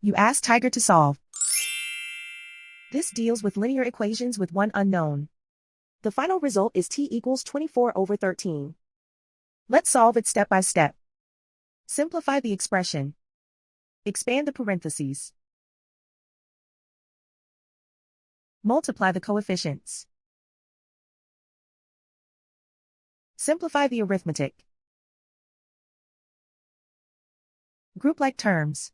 You ask Tiger to solve. This deals with linear equations with one unknown. The final result is t equals 24/13. Let's solve it step by step. Simplify the expression. Expand the parentheses. Multiply the coefficients. Simplify the arithmetic. Group like terms.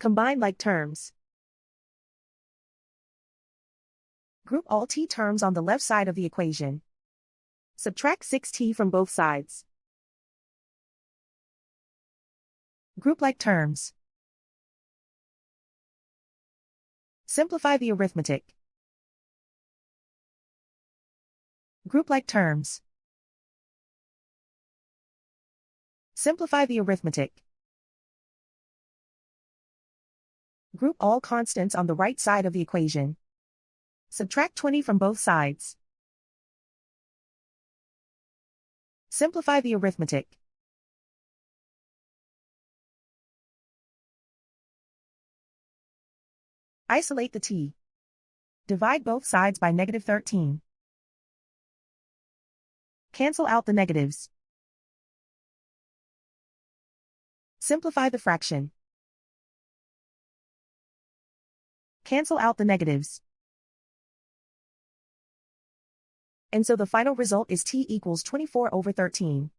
Combine like terms. Group all t terms on the left side of the equation. Subtract 6t from both sides. Group like terms. Simplify the arithmetic. Group like terms. Simplify the arithmetic. Group all constants on the right side of the equation. Subtract 20 from both sides. Simplify the arithmetic. Isolate the t. Divide both sides by -13. Cancel out the negatives. Simplify the fraction. Cancel out the negatives. And so the final result is t equals 24/13.